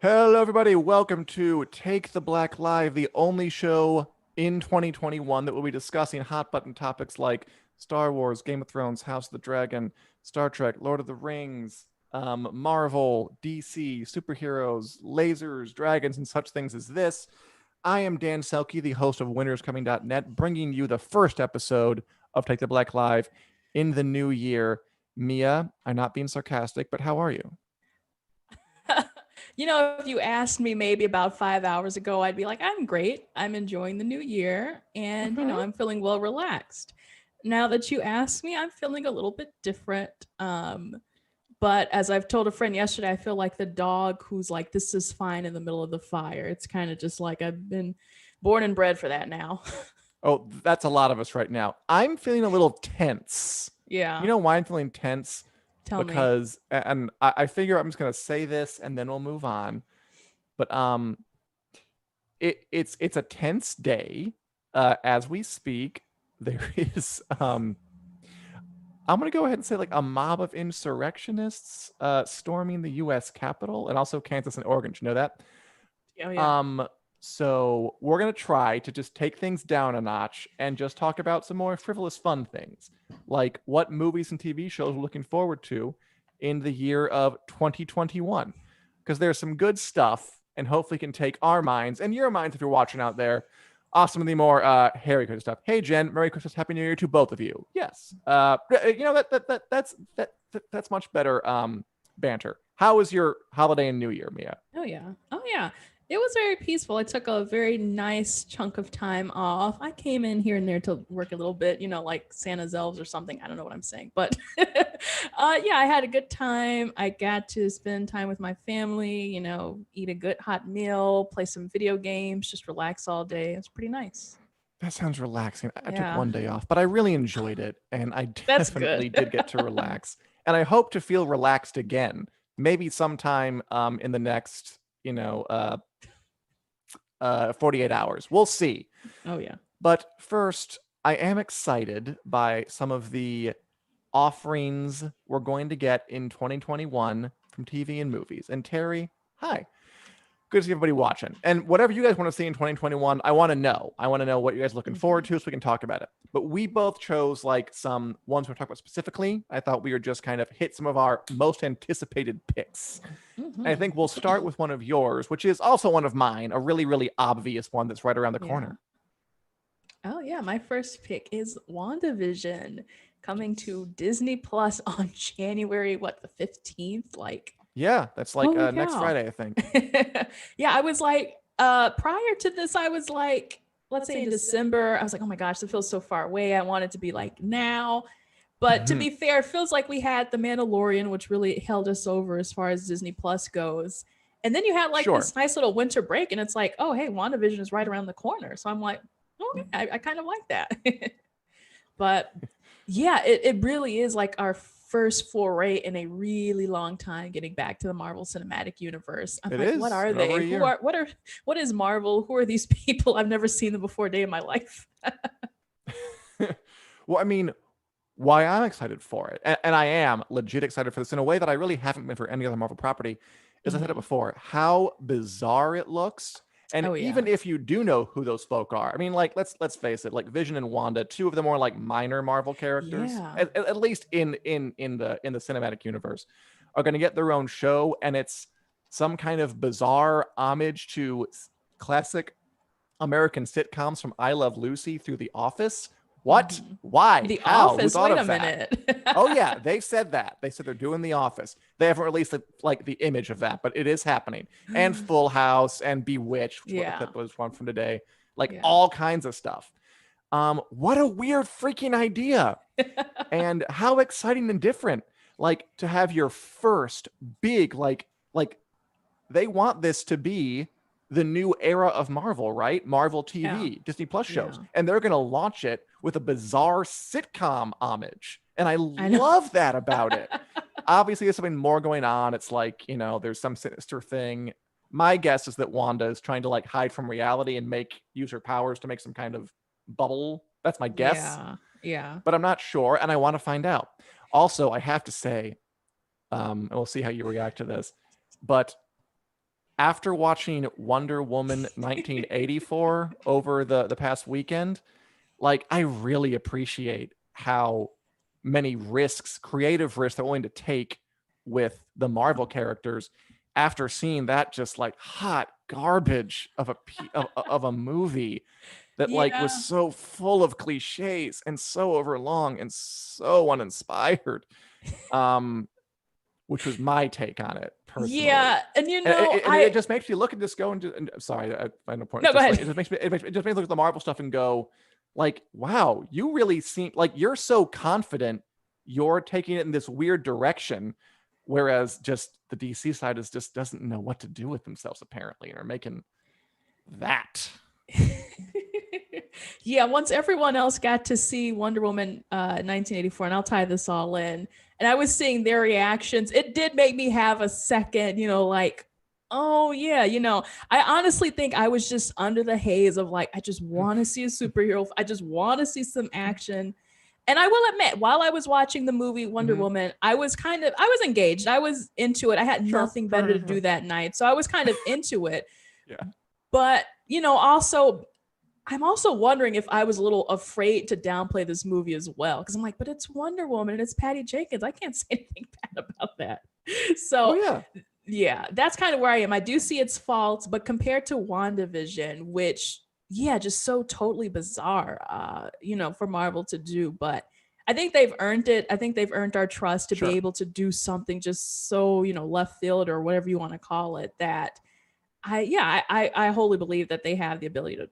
Hello, everybody. Welcome to Take the Black Live, the only show in 2021 that will be discussing hot button topics like Star Wars, Game of Thrones, House of the Dragon, Star Trek, Lord of the Rings, Marvel, DC, superheroes, lasers, dragons, and such things as this. I am Dan Selcke, the host of winteriscoming.net, bringing you the first episode of Take the Black Live in the new year. Mia, I'm not being sarcastic, but how are you? If you asked me maybe about 5 hours ago, I'd be like, I'm great. I'm enjoying the new year and, Mm-hmm. I'm feeling well relaxed. Now that you ask me, I'm feeling a little bit different. But as I've told a friend yesterday, I feel like the dog who's like, this is fine in the middle of the fire. It's kind of just like I've been born and bred for that now. Oh, that's a lot of us right now. I'm feeling a little tense. You Yeah. know why I'm feeling tense? Tell me. Because, and I figure I'm just gonna say this and then we'll move on. But it's a tense day. As we speak, there is I'm gonna go ahead and say like a mob of insurrectionists storming the U.S. Capitol and also Kansas and Oregon. Do you know that? Oh, yeah. Um, so we're gonna try to just take things down a notch and just talk about some more frivolous, fun things, like what movies and TV shows we're looking forward to in the year of 2021. Because there's some good stuff, and hopefully can take our minds and your minds if you're watching out there. Off some of the more hairy Christmas stuff. Hey Jen, Merry Christmas, Happy New Year to both of you. Yes. That's much better banter. How was your holiday and New Year, Mia? Oh yeah. Oh yeah. It was very peaceful. I took a very nice chunk of time off. I came in here and there to work a little bit, like Santa's elves or something. I don't know what I'm saying, but yeah, I had a good time. I got to spend time with my family, eat a good hot meal, play some video games, just relax all day. It's pretty nice. That sounds relaxing. I took Yeah, one day off, but I really enjoyed it, and I that's good. definitely did get to relax. And I hope to feel relaxed again, maybe sometime in the next, 48 hours. We'll see. Oh yeah. But first, I am excited by some of the offerings we're going to get in 2021 from TV and movies. And Terry, hi. Good to see everybody watching. And whatever you guys want to see in 2021, I want to know. I want to know what you guys are looking forward to so we can talk about it. But we both chose like some ones we're talking about specifically. I thought we would just kind of hit some of our most anticipated picks. And I Mm-hmm. think we'll start with one of yours, which is also one of mine, a really, really obvious one that's right around the Yeah. corner. Oh yeah, my first pick is WandaVision coming to Disney Plus on January the 15th, like Yeah, that's like holy next cow. Friday, I think. Yeah, I was like prior to this I was like let's say in December, I was like, "Oh my gosh, it feels so far away. I want it to be like now." But to Mhm. be fair, it feels like we had The Mandalorian, which really held us over as far as Disney Plus goes. And then you had like Sure. this nice little winter break, and it's like, oh, hey, WandaVision is right around the corner. So I'm like, okay, I kind of like that. But yeah, it really is like our first foray in a really long time getting back to the Marvel Cinematic Universe. I'm It like, what is. are Been over they? a year. What is Marvel? Who are these people? I've never seen them before a day in my life. Well, I mean, why I'm excited for it, and I am legit excited for this in a way that I really haven't been for any other Marvel property, is I said it Mhm. before, how bizarre it looks. And Oh even yeah. if you do know who those folk are, I mean, like let's face it, like Vision and Wanda, two of the more like minor Marvel characters, Yeah. at least in the cinematic universe, are going to get their own show, and it's some kind of bizarre homage to classic American sitcoms from I Love Lucy through The Office. What? Mhm. Why? The How? Who Office. thought Wait a of that? minute. Oh yeah, they said that. They said they're doing The Office. They haven't released like the image of that, but it is happening. And Full House and Bewitched, which what the Yeah. clip was one from today. Like Yeah. all kinds of stuff. What a weird freaking idea. And how exciting and different. Like to have your first big like they want this to be the new era of Marvel, right? Marvel Yeah. TV, Disney Plus shows. Yeah. And they're going to launch it with a bizarre sitcom homage. And I I know. love that about it. Obviously, there's something more going on. It's like, there's some sinister thing. My guess is that Wanda is trying to like hide from reality and use her powers to make some kind of bubble. That's my guess, Yeah. Yeah. but I'm not sure. And I want to find out. Also, I have to say, and we'll see how you react to this, but after watching Wonder Woman 1984 over the past weekend, like I really appreciate how many risks, creative risks they're willing to take with the Marvel characters after seeing that just like hot garbage of a movie that like was Yeah. so full of cliches and so overlong and so uninspired. Um, which was my take on it personally. Yeah. And And it I just makes you look and just go and sorry, I find a point. no, It's go just ahead. like it just makes me look at the Marvel stuff and go, like, wow, you really seem like you're so confident you're taking it in this weird direction, whereas just the DC side just doesn't know what to do with themselves apparently, and are making that. Yeah, once everyone else got to see Wonder Woman 1984, and I'll tie this all in, and I was seeing their reactions, it did make me have a second, like, oh yeah, I honestly think I was just under the haze of like, I just want to see a superhero. I just want to see some action. And I will admit, while I was watching the movie Wonder Mhm. Woman, I was engaged. I was into it. I had Sure, nothing sure, better to sure, do sure. that night. So I was kind of into it. Yeah. But, also I'm also wondering if I was a little afraid to downplay this movie as well. Cause I'm like, but it's Wonder Woman and it's Patty Jenkins. I can't say anything bad about that. Oh So yeah. yeah, that's kind of where I am. I do see its faults, but compared to WandaVision, which yeah, just so totally bizarre, for Marvel to do. But I think they've earned it. I think they've earned our trust to be Sure. able to do something just so, left field or whatever you want to call it, that I wholly believe that they have the ability to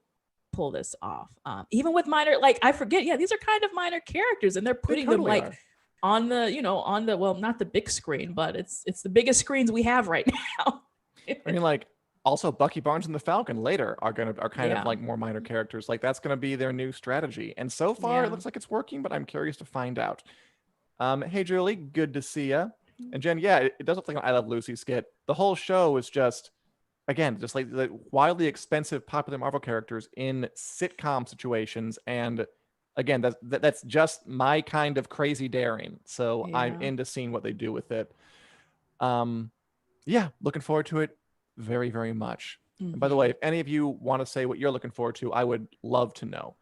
pull this off. Even with minor, like I forget, yeah, these are kind of minor characters, and they're They putting them totally like are. on the, on the, well, not the big screen, but it's the biggest screens we have right now. I mean, like, also Bucky Barnes and the Falcon later are kind of Yeah, like more minor characters. Like that's gonna be their new strategy. And so far it yeah. looks like it's working, but I'm curious to find out. Hey Julie, good to see ya. And Jen, yeah, it does look like an I Love Lucy skit. The whole show is just again, just like the wildly expensive popular Marvel characters in sitcom situations. And again, that's just my kind of crazy daring. So I'm Yeah. into seeing what they do with it. Um, yeah, looking forward to it very, very much. And by the way, Mhm. if any of you want to say what you're looking forward to, I would love to know.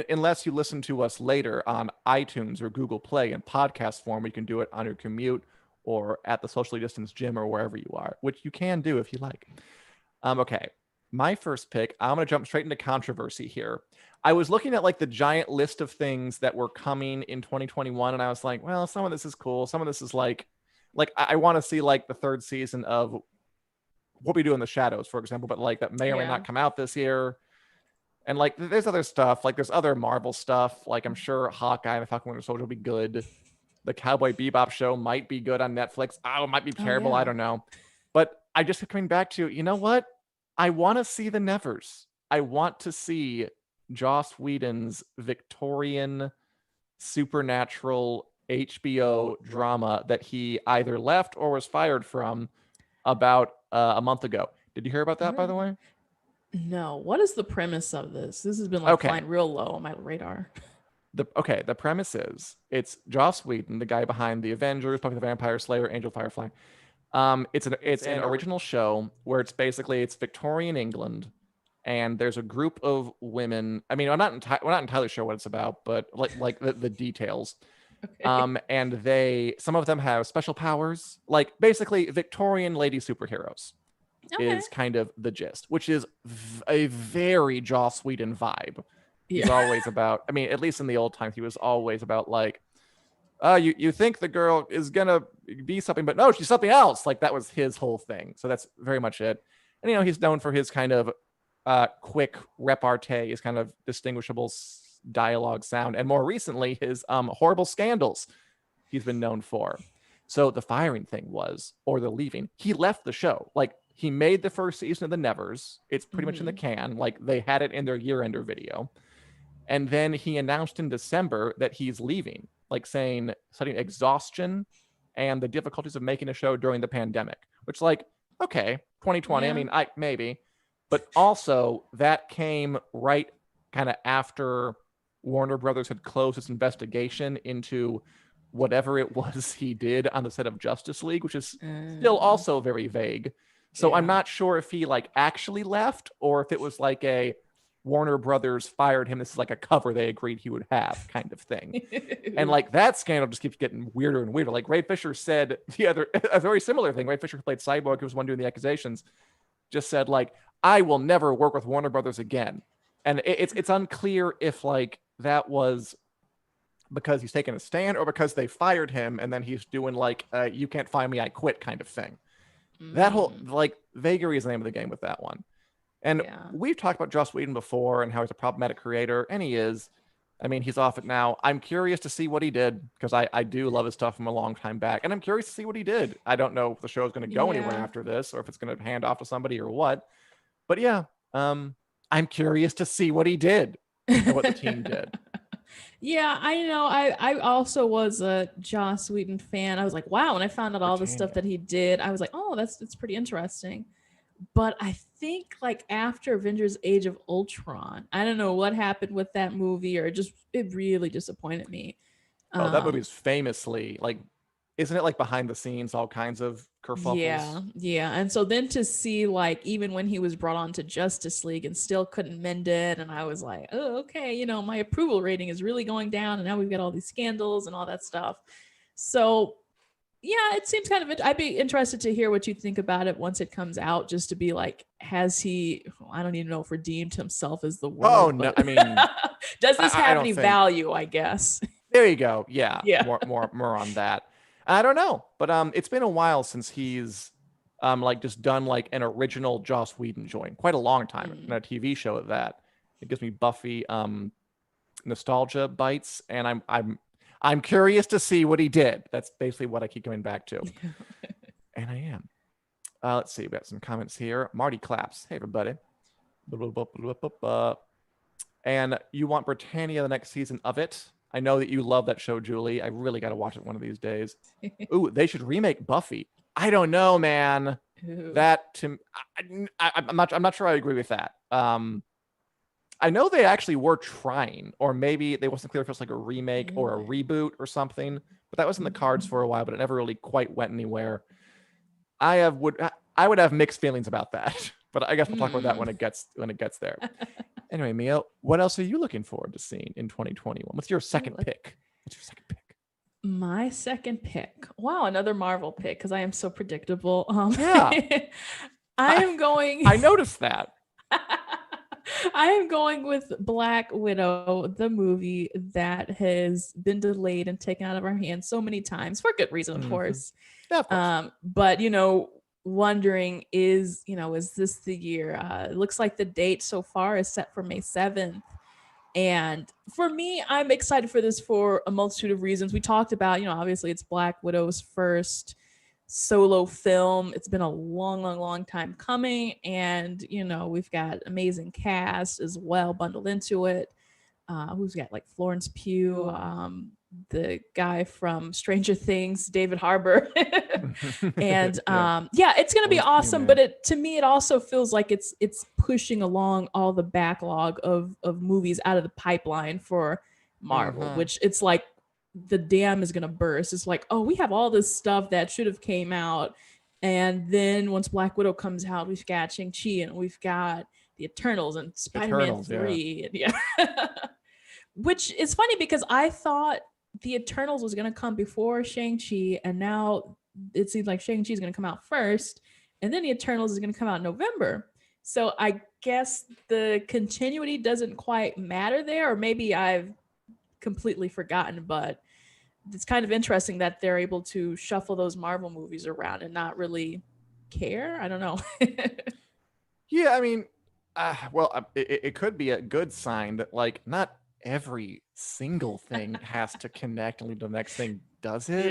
Unless you listen to us later on iTunes or Google Play in podcast form, where you can do it on your commute or at the socially distanced gym or wherever you are, which you can do if you like. Okay, my first pick, I'm going to jump straight into controversy here. I was looking at like the giant list of things that were coming in 2021, and I was like, well, some of this is cool. Some of this is like I want to see like the third season of What We Do in the Shadows, for example, but like that may or may Yeah. not come out this year. And like there's other stuff, like there's other Marvel stuff. Like I'm sure Hawkeye and the Falcon Winter Soldier will be good. The Cowboy Bebop show might be good on Netflix. Oh, it might be Oh terrible. I yeah. don't know. But I just keep coming back to, you know what? I want to see the Nevers. I want to see Joss Whedon's Victorian supernatural HBO drama that he either left or was fired from about a month ago. Did you hear about that, by the way? No. What is the premise of this? This has been like Okay. flying real low on my radar. The premise is it's Joss Whedon, the guy behind the Avengers, Buffy the Vampire Slayer, Angel Firefly. It's an original show where it's Victorian England, and there's a group of women. I mean, we're not entirely sure what it's about, but like the details. Okay. And some of them have special powers, like basically Victorian lady superheroes Okay. is kind of the gist, which is a very Joss Whedon vibe. He's Yeah. always about, I mean, at least in the old times, he was always about like, you think the girl is gonna be something, but no, she's something else. Like that was his whole thing. So that's very much it. And he's known for his kind of quick repartee, his kind of distinguishable dialogue sound, and more recently his horrible scandals he's been known for. So the firing thing was, or the leaving, he left the show. Like he made the first season of the Nevers. It's pretty much in the can. Like they had it in their year-ender video. And then he announced in December that he's leaving, like citing exhaustion and the difficulties of making a show during the pandemic, which like, okay, 2020, I Yeah. mean, maybe. But also that came right kind of after Warner Brothers had closed its investigation into whatever it was he did on the set of Justice League, which is still also very vague. So I'm Yeah. not sure if he like actually left or if it was like a Warner Brothers fired him. This is like a cover they agreed he would have kind of thing. And like that scandal just keeps getting weirder and weirder. Like Ray Fisher said the other, a very similar thing. Ray Fisher, who played Cyborg, who was one doing the accusations, just said like, I will never work with Warner Brothers again. And it's unclear if like that was because he's taking a stand or because they fired him and then he's doing like, you can't find me, I quit kind of thing. That whole like vagary is the name of the game with that one. And we've talked about Joss Whedon before and how he's a problematic creator, and he is. I mean, he's off it now. I'm curious to see what he did because I do love his stuff from a long time back, and I'm curious to see what he did. I don't know if the show is going to go anywhere after this or if it's going to hand off to somebody or what. But yeah, I'm curious to see what he did and what the team did. Yeah, I know. I also was a Joss Whedon fan. I was like, wow, when I found out all the stuff that he did, I was like, oh, that's pretty interesting. But I think like after Avengers Age of Ultron, I don't know what happened with that movie, or it really disappointed me. Oh, that movie is famously like, isn't it like behind the scenes, all kinds of kerfuffles? Yeah. And so then to see like even when he was brought on to Justice League and still couldn't mend it, and I was like, oh, okay, you know, my approval rating is really going down, and now we've got all these scandals and all that stuff. So yeah, it seems kind of. I'd be interested to hear what you think about it once it comes out, just to be like, has he? I don't even know if redeemed himself is the word. Oh no, I mean, does this have any think... value? I guess. There you go. Yeah, yeah. more on that. I don't know, but it's been a while since he's like just done like an original Joss Whedon joint. Quite a long time, in a TV show at that. It gives me Buffy nostalgia bites, and I'm curious to see what he did. That's basically what I keep coming back to. And I am. Let's see. We got some comments here. Marty claps. Hey, everybody. And you want Britannia the next season of it? I know that you love that show, Julie. I really got to watch it one of these days. Ooh, they should remake Buffy. I don't know, man. That to I'm not sure I agree with that. I know they actually were trying, or maybe they wasn't clear if it was like a remake or a reboot or something, but that was in the cards for a while, but it never really quite went anywhere. I would have mixed feelings about that, but I guess we'll talk about that when it gets there. Anyway, Mia, what else are you looking forward to seeing in 2021? What's your second pick? My second pick. Wow, another Marvel pick because I am so predictable. Yeah. I am going. I noticed that. I am going with Black Widow, the movie that has been delayed and taken out of our hands so many times for good reason, of course. Yeah, of course. But wondering is this the year? It looks like the date so far is set for May 7th. And for me, I'm excited for this for a multitude of reasons. We talked about, obviously it's Black Widow's first solo film. It's been a long time coming, and we've got amazing cast as well bundled into it. Who's got like Florence Pugh, the guy from Stranger Things, David Harbour. And it's gonna be awesome. But to me it also feels like it's pushing along all the backlog of movies out of the pipeline for Marvel, which it's like the dam is gonna burst. It's like, oh, we have all this stuff that should have came out, and then once Black Widow comes out, we've got Shang-Chi and we've got the Eternals and Spider-Man 3. Which is funny because I thought the Eternals was going to come before Shang-Chi, and now it seems like Shang-Chi is going to come out first, and then the Eternals is going to come out in November. So I guess the continuity doesn't quite matter there, or maybe I've completely forgotten, but it's kind of interesting that they're able to shuffle those Marvel movies around and not really care. I don't know. Yeah, I mean, it could be a good sign that like not every single thing has to connect and lead to the next thing, does it?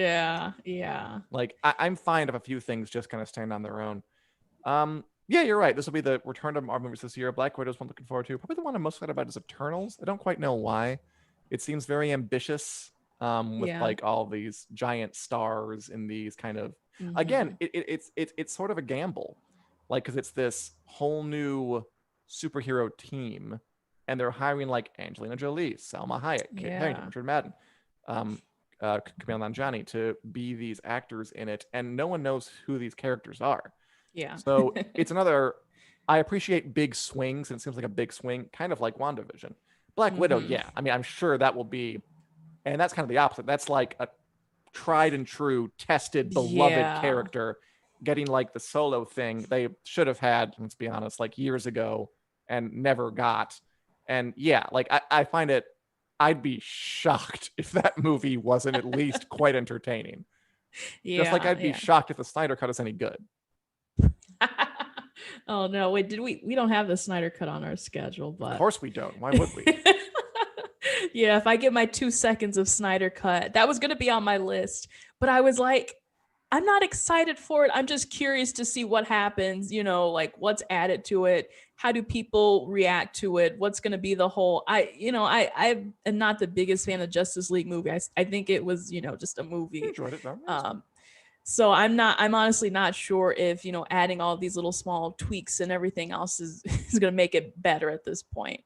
Yeah. Like I'm fine if a few things just kind of stand on their own. Yeah, you're right. This will be the return to Marvel movies this year. Black Widow's one I'm looking forward to. Probably the one I'm most excited about is Eternals. I don't quite know why. It seems very ambitious with like all these giant stars in these kind of again, it's sort of a gamble. Like, because it's this whole new superhero team, and they're hiring like Angelina Jolie, Salma Hayek, Kate Harington, Richard Madden, Kumail Nanjiani to be these actors in it, and no one knows who these characters are. Yeah. So it's another. I appreciate big swings, and it seems like a big swing, kind of like WandaVision. Black Widow, Mhm. yeah. I mean, I'm sure that will be, and that's kind of the opposite. That's like a tried and true, tested, beloved Yeah. character getting like the solo thing they should have had, let's be honest, like years ago and never got. And yeah, like I find it, I'd be shocked if that movie wasn't at least quite entertaining. Just like Yeah. I'd be Yeah. shocked if the Snyder Cut is any good. Oh no, wait, did we don't have the Snyder cut on our schedule, Of but course we don't. Why would we? yeah, if I get my 2 seconds of Snyder cut, that was gonna be on my list. But I was like, I'm not excited for it. I'm just curious to see what happens, like what's added to it. How do people react to it? What's going to be the whole I am not the biggest fan of Justice League movie. I think it was, just a You movie. enjoyed it though. So I'm honestly not sure if, adding all these little small tweaks and everything else is going to make it better at this point.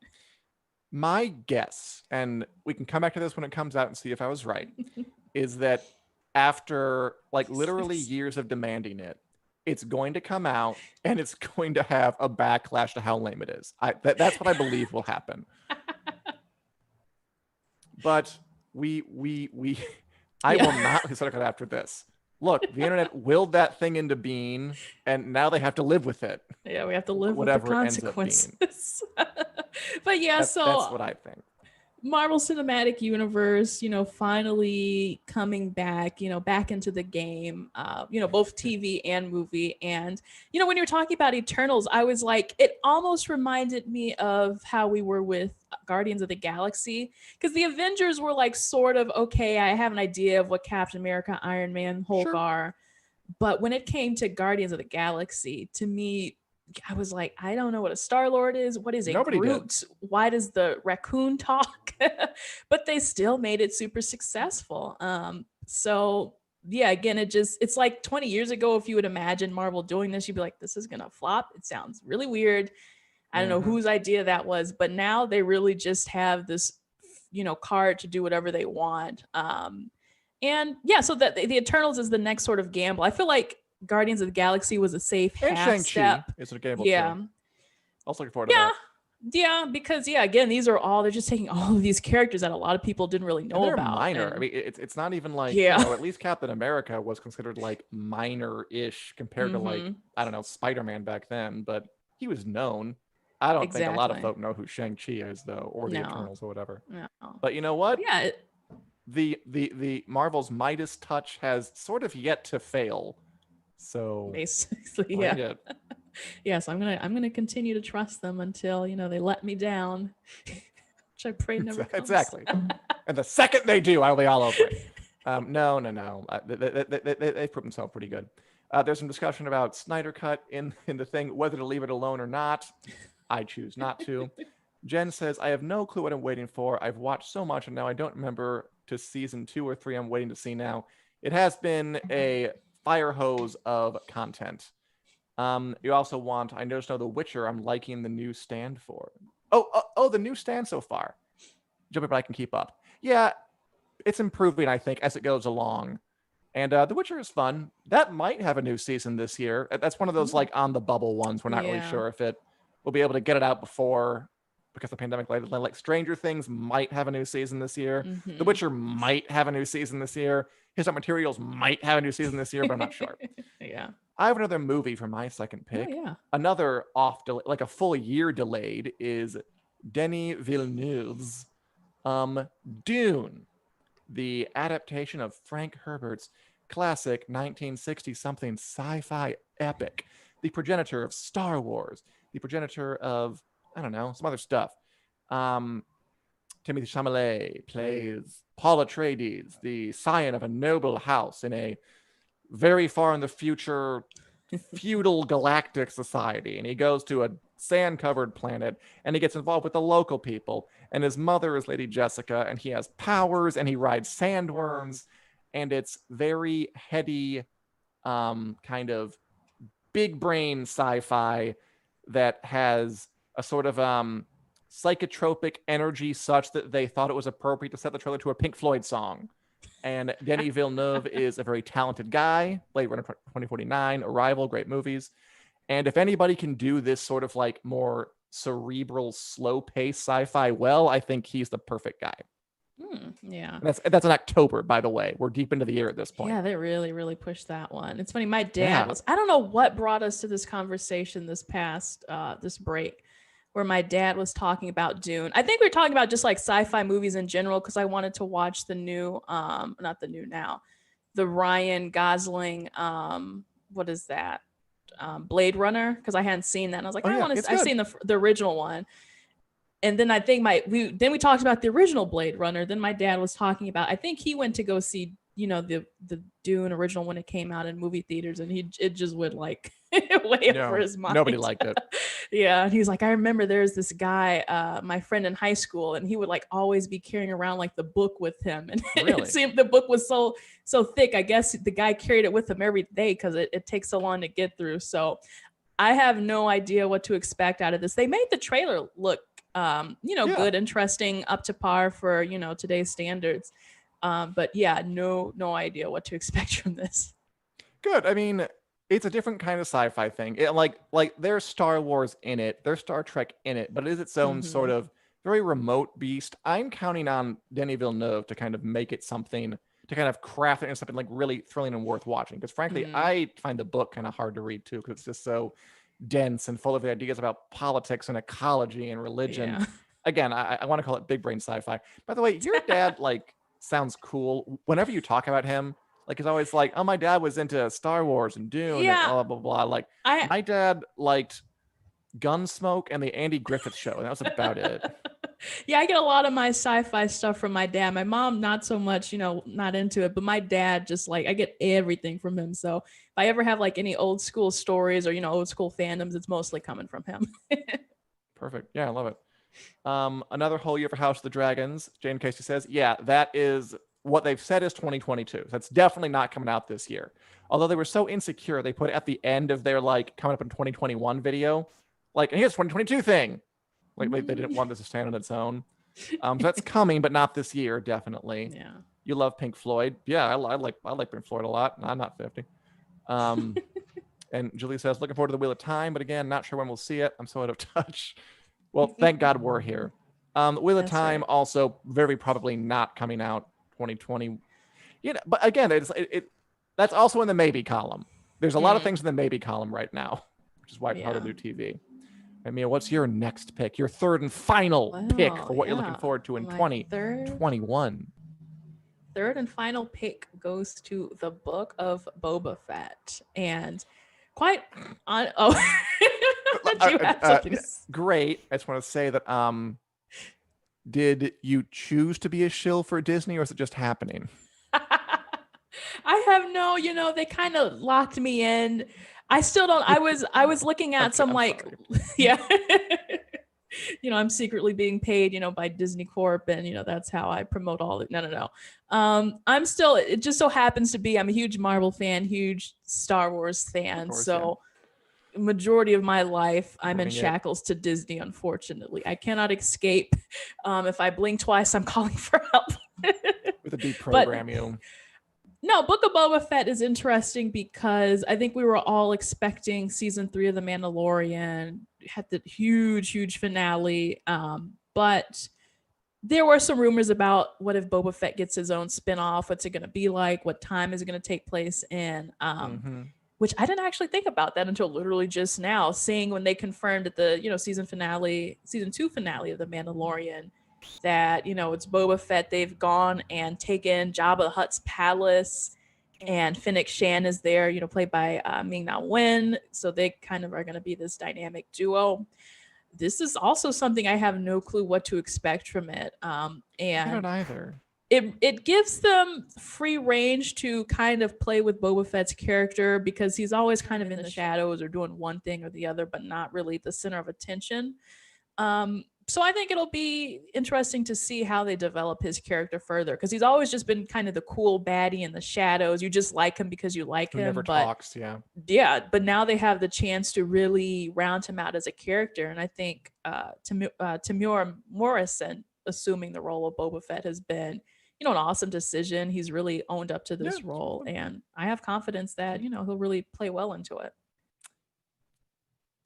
My guess, and we can come back to this when it comes out and see if I was right, is that after like literally years of demanding it, it's going to come out and it's going to have a backlash to how lame it is. That's what I believe will happen. But I will not consider it after this. Look, the internet willed that thing into being, and now they have to live with it. Yeah, we have to live with whatever the it ends up being. consequences. But yeah, that's what I think. Marvel Cinematic Universe, finally coming back, back into the game, both TV and movie. And, when you were talking about Eternals, I was like, it almost reminded me of how we were with Guardians of the Galaxy, because the Avengers were like sort of, okay, I have an idea of what Captain America, Iron Man, Hulk are. But when it came to Guardians of the Galaxy, to me, I was like, I don't know what a Star-Lord is. What is a Nobody Groot? did. Why does the raccoon talk? But they still made it super successful. So yeah, again, it's like 20 years ago, if you would imagine Marvel doing this, you'd be like, this is gonna flop. It sounds really weird. I don't know whose idea that was, but now they really just have this, card to do whatever they want. And yeah, so that the Eternals is the next sort of gamble. I feel like Guardians of the Galaxy was a safe And half step. is a gamble Yeah. too. I was looking forward to that. Yeah, because again, they're just taking all of these characters that a lot of people didn't really know they're about. minor. And I mean, it's not even like, at least Captain America was considered like minor-ish compared to like, I don't know, Spider-Man back then, but he was known. I don't think a lot of folk know who Shang-Chi is though, or the Eternals or whatever. No. But you know what? Yeah. The Marvel's Midas touch has sort of yet to fail. So basically, yeah. Yes, I'm gonna continue to trust them until they let me down, which I pray never comes. Exactly. And the second they do, I'll be all over it. No. They've proved themselves pretty good. There's some discussion about Snyder Cut in the thing, whether to leave it alone or not. I choose not to. Jen says, I have no clue what I'm waiting for. I've watched so much and now I don't remember to season 2 or 3 I'm waiting to see now. It has been a fire hose of content. You also want, I noticed now The Witcher, I'm liking the new stand for. Oh, the new stand so far. Jumping, but I can keep up. Yeah, it's improving, I think, as it goes along. And The Witcher is fun. That might have a new season this year. That's one of those like on the bubble ones. We're not really sure if we'll be able to get it out before, because the pandemic, like Stranger Things might have a new season this year. The Witcher might have a new season this year. His Materials might have a new season this year, but I'm not sure. Yeah. I have another movie for my second pick. Oh, yeah. Another like a full year delayed is Denis Villeneuve's Dune, the adaptation of Frank Herbert's classic 1960-something sci-fi epic, the progenitor of Star Wars, the progenitor of, I don't know, some other stuff. Timothée Chalamet plays Paul Atreides, the scion of a noble house in a very far in the future feudal galactic society, and he goes to a sand-covered planet and he gets involved with the local people, and his mother is Lady Jessica, and he has powers and he rides sandworms, and it's very heady, kind of big brain sci-fi that has a sort of psychotropic energy such that they thought it was appropriate to set the trailer to a Pink Floyd song. And Denis Villeneuve is a very talented guy. Blade Runner 2049, Arrival, great movies. And if anybody can do this sort of like more cerebral, slow-paced sci-fi well, I think he's the perfect guy. Yeah. And that's in October, by the way. We're deep into the year at this point. Yeah, they really, really pushed that one. It's funny. My dad Yeah. was, I don't know what brought us to this conversation this past, this break, where my dad was talking about Dune. I think we were talking about just like sci-fi movies in general, because I wanted to watch the new, not the new now, the Ryan Gosling, what is that? Blade Runner, because I hadn't seen that. And I was like, Oh, I yeah, want it's to, I've good. seen the original one. And then I think we talked about the original Blade Runner. Then my dad was talking about, I think he went to go see, the Dune original when it came out in movie theaters, and it just went like way over his mind. Nobody liked it. Yeah, and he's like, I remember there's this guy, my friend in high school, and he would like always be carrying around like the book with him, and Really? it seemed the book was so thick. I guess the guy carried it with him every day because it takes so long to get through. So I have no idea what to expect out of this. They made the trailer look good, interesting, up to par for, today's standards. But yeah, no idea what to expect from this. Good. I mean, it's a different kind of sci-fi thing. It, like there's Star Wars in it, there's Star Trek in it, but it is its own sort of very remote beast. I'm counting on Denis Villeneuve to kind of make it something, to kind of craft it into something like really thrilling and worth watching. Because frankly, I find the book kind of hard to read too, because it's just so dense and full of ideas about politics and ecology and religion. Yeah. Again, I want to call it big brain sci-fi. By the way, your dad like sounds cool. Whenever you talk about him, like he's always like, oh, my dad was into Star Wars and Dune and blah blah blah. Like my dad liked Gunsmoke and the Andy Griffith Show, and that was about it. Yeah, I get a lot of my sci-fi stuff from my dad. My mom, not so much, not into it, but my dad, just like, I get everything from him. So if I ever have like any old school stories or, old school fandoms, it's mostly coming from him. Perfect. Yeah, I love it. Another whole year for House of the Dragons. Jane Casey says, yeah, that is what they've said is 2022. So that's definitely not coming out this year. Although they were so insecure, they put it at the end of their like coming up in 2021 video, like, and here's 2022 thing. Like they didn't want this to stand on its own. So that's coming, but not this year, definitely. Yeah. You love Pink Floyd. Yeah, I like Pink Floyd a lot. I'm not 50. And Julie says, looking forward to the Wheel of Time, but again, not sure when we'll see it. I'm so out of touch. Well, thank God we're here. Wheel of Time also very probably not coming out 2020. But again, that's also in the maybe column. There's a lot of things in the maybe column right now, which is why it's hard to do TV. And Mia, what's your next pick? Your third and final pick for what you're looking forward to in 2021? Third and final pick goes to the Book of Boba Fett. And quite on great. I just want to say that did you choose to be a shill for Disney, or is it just happening? I have no, they kind of locked me in. I still don't. I was looking at some like, yeah, I'm secretly being paid, by Disney Corp, and that's how I promote all it. No. I'm still. It just so happens to be I'm a huge Marvel fan, huge Star Wars fan. So, majority of my life I'm in shackles to Disney. Unfortunately, I cannot escape. If I blink twice, I'm calling for help. With a deprogram you. No, Book of Boba Fett is interesting because I think we were all expecting season 3 of The Mandalorian, had the huge finale. But there were some rumors about what if Boba Fett gets his own spinoff? What's it going to be like? What time is it going to take place in? Which I didn't actually think about that until literally just now, seeing when they confirmed at the season 2 finale of The Mandalorian, that it's Boba Fett. They've gone and taken Jabba the Hutt's palace, and Fennec Shan is there, played by Ming-Na Wen. So they kind of are going to be this dynamic duo. This is also something I have no clue what to expect from it. And I don't either. It gives them free range to kind of play with Boba Fett's character, because he's always kind of in the shadows or doing one thing or the other, but not really the center of attention. So I think it'll be interesting to see how they develop his character further, because he's always just been kind of the cool baddie in the shadows. You just like him because you like him. Never talks, yeah. Yeah, but now they have the chance to really round him out as a character, and I think Tamura Morrison assuming the role of Boba Fett has been, an awesome decision. He's really owned up to this role, and I have confidence that he'll really play well into it.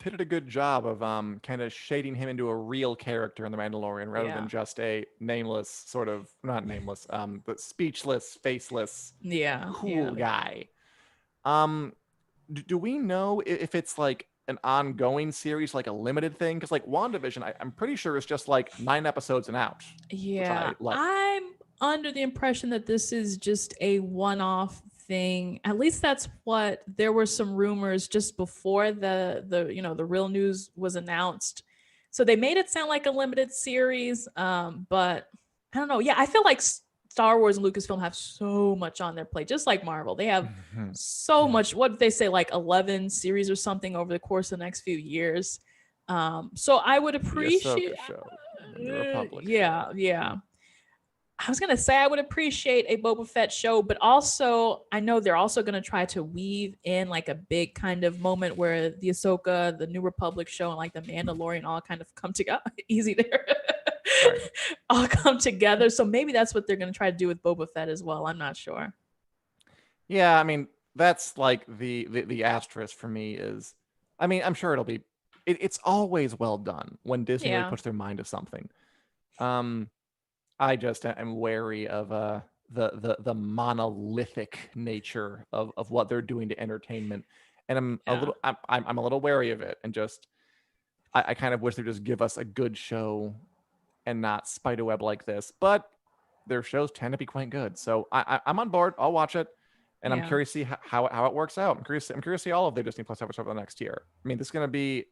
did a good job of kind of shading him into a real character in The Mandalorian rather than Yeah. just a nameless sort of not nameless, but speechless, faceless, Yeah. cool Yeah. guy. Um, do we know if it's like an ongoing series, like a limited thing? Because like WandaVision, I'm pretty sure it's just like 9 episodes and out, which Yeah. I like. I'm under the impression that this is just a one-off thing. At least that's what there were some rumors just before the real news was announced. So they made it sound like a limited series, but I don't know. Yeah, I feel like Star Wars and Lucasfilm have so much on their plate, just like Marvel. They have so Yeah. much. What did they say, like 11 series or something over the course of the next few years? So I would The appreciate, Ahsoka show, the New Republic yeah, show. yeah. I was gonna say I would appreciate a Boba Fett show, but also I know they're also gonna try to weave in like a big kind of moment where the Ahsoka, the New Republic show, and like the Mandalorian all kind of come together. Easy there. Sorry. All come together. So maybe that's what they're gonna try to do with Boba Fett as well. I'm not sure. Yeah, I mean that's like the asterisk for me is, I mean I'm sure it'll be, it's always well done when Disney really Yeah. puts their mind to something. Um, I just am wary of the monolithic nature of what they're doing to entertainment, and Yeah. I'm a little wary of it, and just I kind of wish they'd just give us a good show and not spiderweb like this. But their shows tend to be quite good, so I'm on board. I'll watch it, and I'm Yeah. curious to see how it works out. I'm curious to see all of their Disney Plus episodes over the next year. I mean, this is going to be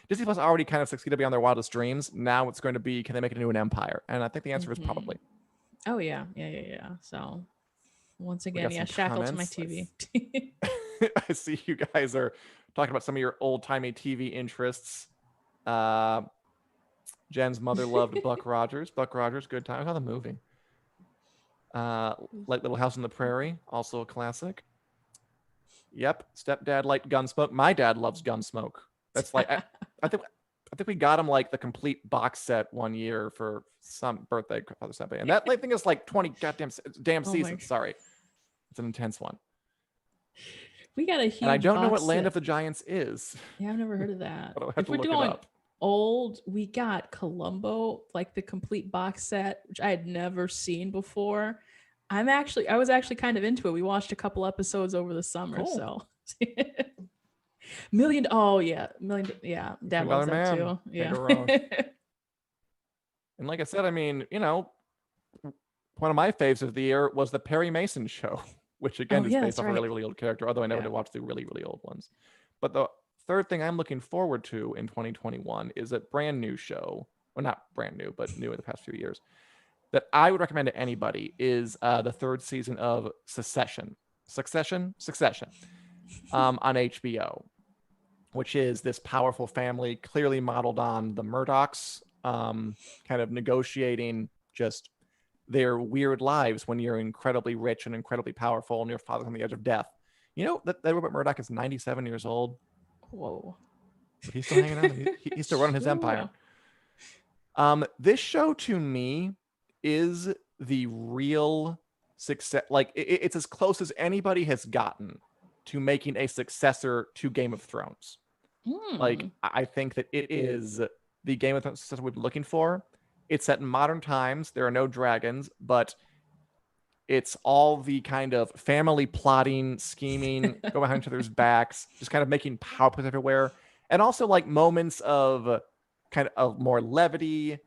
Disney Plus already kind of succeeded beyond their wildest dreams. Now it's going to be, can they make it into an empire? And I think the answer is Mhm. probably. Oh yeah. Yeah. Yeah. Yeah. So once We again, got yeah, some shackled to my comments. TV. I see you guys are talking about some of your old timey TV interests. Uh, Jen's mother loved Buck Rogers. Buck Rogers, good time. How the movie? Like Little House on the Prairie, also a classic. Yep, stepdad liked Gunsmoke. My dad loves Gunsmoke. That's like I think we got him like the complete box set one year for some birthday Father Sunday, and that thing is like 20 goddamn damn Oh my seasons. Sorry, it's an intense one. We got a And I huge don't know box what Land set. of the Giants is. Yeah, I've never heard of that. But I'll have If to we're look it doing up. old, we got Columbo, like the complete box set, which I had never seen before. I was actually kind of into it. We watched a couple episodes over the summer, Cool. so million. Oh yeah, million. Yeah, Dad loves $1 that man. too. Can't Yeah. go wrong. And like I said, I mean, one of my faves of the year was the Perry Mason show, which again Oh is yeah, based that's off a right. really, really old character, although I never Yeah. did watch the really, really old ones. But the third thing I'm looking forward to in 2021 is a brand new show. Well, not brand new, but new in the past few years, that I would recommend to anybody is the third season of Succession, on HBO, which is this powerful family clearly modeled on the Murdochs, kind of negotiating just their weird lives when you're incredibly rich and incredibly powerful and your father's on the edge of death. You know that Rupert Murdoch is 97 years old, Whoa. but he's still hanging on. He's still running his empire. This show to me is the real success. Like it's as close as anybody has gotten to making a successor to Game of Thrones. Like I think that it is the Game of Thrones successor we've been looking for. It's set in modern times. There are no dragons, but it's all the kind of family plotting, scheming, go behind each other's backs, just kind of making power plays everywhere. And also like moments of kind of more levity.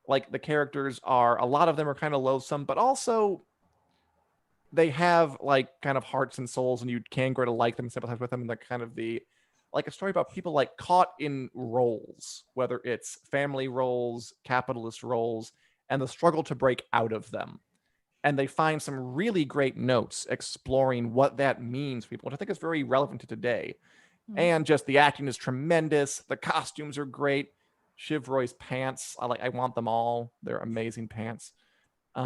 Like the characters are, a lot of them are kind of loathsome, but also they have like kind of hearts and souls and you can grow to like them and sympathize with them. And they're kind of like a story about people like caught in roles, whether it's family roles, capitalist roles, and the struggle to break out of them. And they find some really great notes exploring what that means for people, which I think is very relevant to today. And just the acting is tremendous. The costumes are great. Shiv Roy's pants, I want them all. They're amazing pants. That's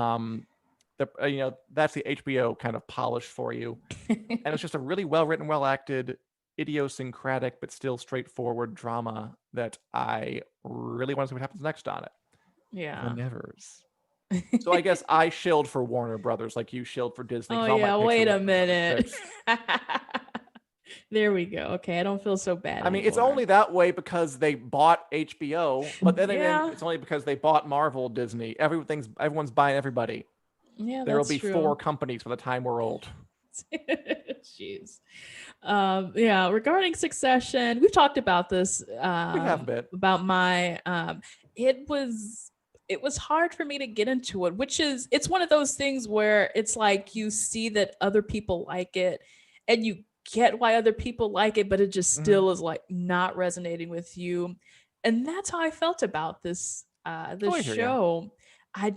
the HBO kind of polish for you. And it's just a really well written, well acted, idiosyncratic but still straightforward drama that I really want to see what happens next on it. Yeah. The Nevers. So I guess I shilled for Warner Brothers like you shilled for Disney. Oh All my yeah, picks are wait a Warner Brothers minute. picks. There we go. Okay, I don't feel so bad I mean, it's anymore. only that way because they bought HBO, but then again, Yeah, it's only because they bought Marvel, Disney. Everyone's buying everybody. yeah, There will that's be true. 4 companies by the time we're old. Jeez. Yeah, regarding Succession, we've talked about this We have a bit. about my it was it was hard for me to get into it, which is it's one of those things where it's like you see that other people like it and you get why other people like it, but it just Hmm. still is like not resonating with you. And that's how I felt about this Oh, I hear you. show. I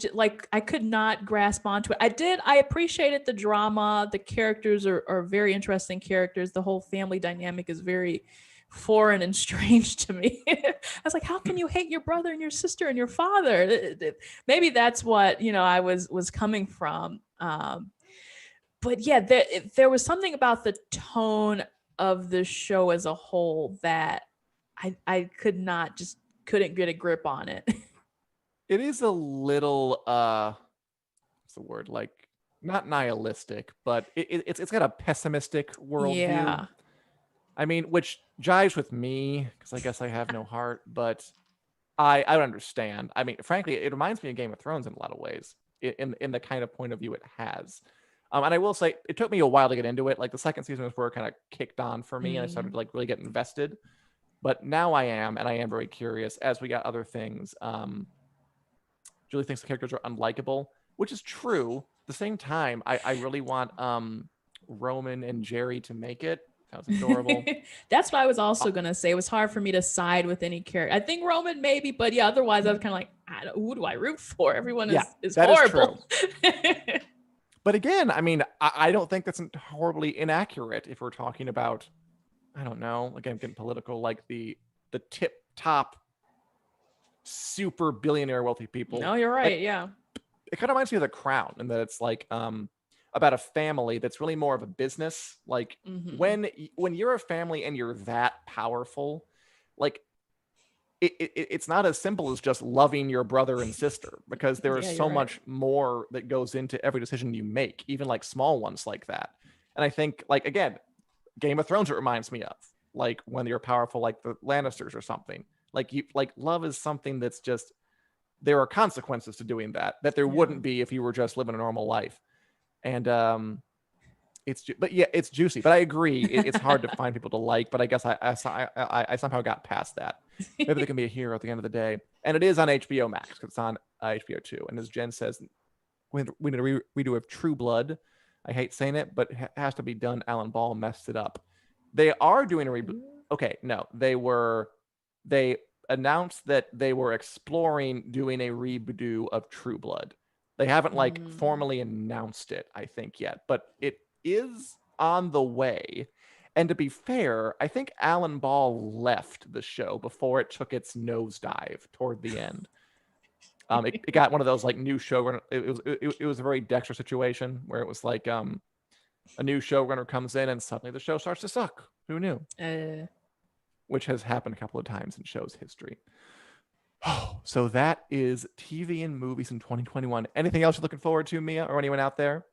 could not grasp onto it. I appreciated the drama. The characters are very interesting characters. The whole family dynamic is very foreign and strange to me. I was like, how can you hate your brother and your sister and your father? Maybe that's what, I was coming from. But yeah, there was something about the tone of the show as a whole that I couldn't get a grip on it. It is a little what's the word? Like not nihilistic, but it's got a pessimistic worldview. Yeah. I mean, which jives with me because I guess I have no heart, but I don't understand. I mean, frankly, it reminds me of Game of Thrones in a lot of ways, in the kind of point of view it has. And I will say, it took me a while to get into it. Like the second season was where it kind of kicked on for me, and I started to like really get invested. But now I am, and I am very curious as we got other things. Julie thinks the characters are unlikable, which is true. At the same time, I really want Roman and Jerry to make it. Sounds adorable. That's what I was Uh, also gonna say. It was hard for me to side with any character. I think Roman maybe, but yeah, otherwise I was kind of like, who do I root for? Everyone yeah, is that is true. horrible. But again, I mean, I don't think that's horribly inaccurate if we're talking about, I don't know, again, getting political, like the tip top super billionaire wealthy people. No, you're Like right. Yeah. it kind of reminds me of The Crown, in that it's like about a family that's really more of a business. Like Hmm. when you're a family and you're that powerful, like it's not as simple as just loving your brother and sister, because there is Yeah, you're so right. much more that goes into every decision you make, even like small ones like that. And I think, like, again, Game of Thrones, it reminds me of, like, when you're powerful like the Lannisters or something. Like, you like, love is something that's just, there are consequences to doing that there Yeah. wouldn't be if you were just living a normal life. And but yeah, it's juicy. But I agree, it's hard to find people to like. But I guess I somehow got past that. Maybe they can be a hero at the end of the day. And it is on HBO Max because it's on HBO too. And as Jen says, we need a redo of True Blood. I hate saying it, but it has to be done. Alan Ball messed it up. They are doing a reboot. Okay, no, they announced that they were exploring doing a redo of True Blood. They haven't like Mm. formally announced it, I think, yet, but it is on the way. And to be fair, I think Alan Ball left the show before it took its nosedive toward the end. It got one of those like new showrunner. It was a very Dexter situation where it was like a new showrunner comes in and suddenly the show starts to suck. Who knew? Uh, Which has happened a couple of times in show's history. Oh, so that is TV and movies in 2021. Anything else you're looking forward to, Mia, or anyone out there?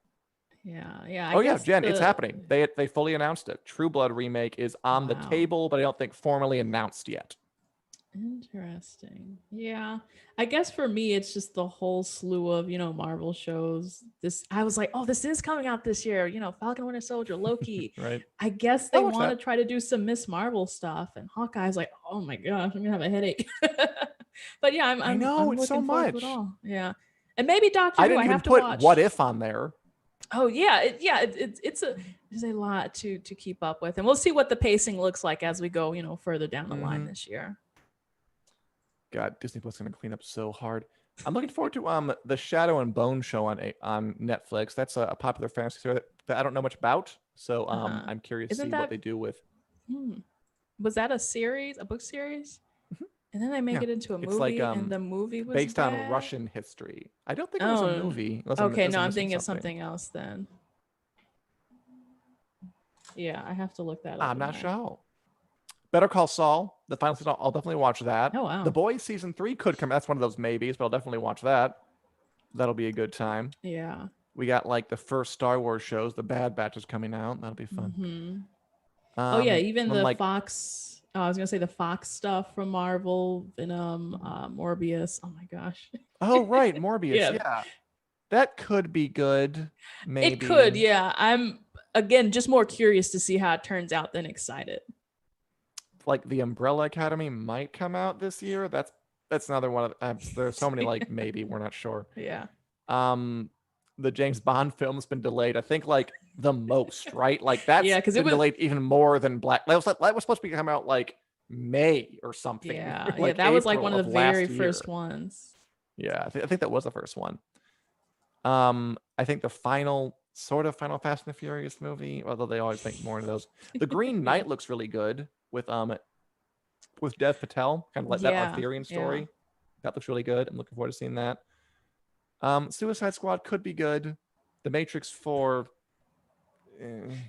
yeah, yeah. I Oh yeah, guess Jen, it's the happening. They fully announced it. True Blood remake is on the wow. table, but I don't think formally announced yet. Interesting. Yeah. I guess for me, it's just the whole slew of, Marvel shows. I was like, oh, this is coming out this year. Falcon Winter Soldier, Loki. Right? I guess they I'll watch want to that. try to do some Miss Marvel stuff. And Hawkeye's like, oh my gosh, I'm gonna have a headache. But yeah, I'm I I'm know, I'm it's so looking forward to it much. all. Yeah. And maybe Doctor I Who. didn't I even have to put What watch. If on there. Oh yeah, there's a lot to keep up with. And we'll see what the pacing looks like as we go, further down the line Mm-hmm. this year. God, Disney Plus is gonna clean up so hard. I'm looking forward to the Shadow and Bone show on Netflix. That's a popular fantasy story that I don't know much about. So Uh-huh. I'm curious to Isn't see what that they do with. hmm, was that a series, a book series? And then they make Yeah, it into a it's like movie, and the movie was based on bad. Russian history. I don't think it was a Oh, movie, okay. unless No, I'm I'm missing thinking of something. something else then. Yeah, I have to look that up I'm not again. sure. Better Call Saul, the final season. I'll definitely watch that. Oh The wow. Boys season 3 could come. That's one of those maybes, but I'll definitely watch that. That'll be a good time. Yeah. We got like the first Star Wars shows. The Bad Batch is coming out. That'll be fun. Hmm. Oh yeah, even from the like, Fox. I was gonna say the Fox stuff from Marvel, Venom, Morbius. Oh my gosh. oh right, Morbius. Yeah, Yeah, that could be good. it Maybe could. Yeah, I'm again just more curious to see how it turns out than excited. like the Umbrella Academy might come out this year. That's another one of there's so many like maybe we're not sure. Yeah. Um, the James Bond film's been delayed. I think like the most, right? Like Yeah, that's because it been was. delayed even more than Black. That was supposed to be come out like May or something, Yeah, yeah, like that was like April one of of the very last year. first ones. Yeah, I think that was the first one. I think the final sort of Final Fast and the Furious movie, although they always make more of those. The Green Yeah. Knight looks really good with Dev Patel, kind of like that Yeah, Arthurian yeah. story. That looks really good. I'm looking forward to seeing that. Suicide Squad could be good. The Matrix 4,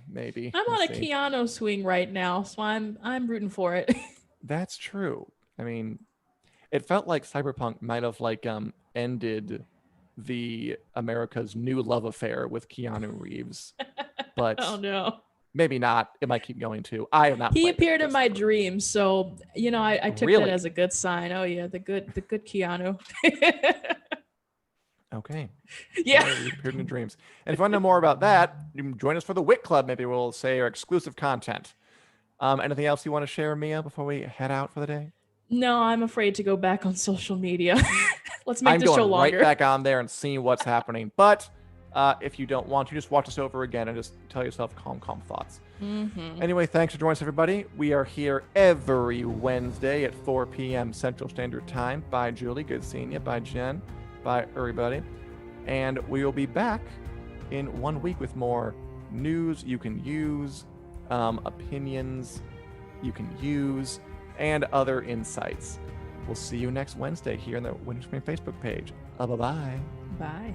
maybe. I'm We'll on a see. Keanu swing right now, so I'm rooting for it. That's true. I mean, it felt like Cyberpunk might have like ended the America's new love affair with Keanu Reeves, Oh but no. maybe not. It might keep going too. I have not He played appeared in this. my dreams, so I took that Really? as a good sign. Oh yeah, the good Keanu. Okay. Yeah. Keanu appeared in your dreams. And if you want to know more about that, you can join us for the Wit Club. Maybe we'll say our exclusive content. Anything else you want to share, Mia, before we head out for the day? No, I'm afraid to go back on social media. Let's make I'm this show going right longer. back on there and seeing what's happening. But if you don't want to, just watch us over again and just tell yourself calm thoughts. Mm-hmm. Anyway, thanks for joining us, everybody. We are here every Wednesday at 4 p.m. Central Standard Time. Bye, Julie. Good seeing you. Bye, Jen. Bye, everybody. And we will be back in 1 week with more news you can use, opinions you can use, and other insights. We'll see you next Wednesday here on the Winter Screen Facebook page. Bye-bye. Bye.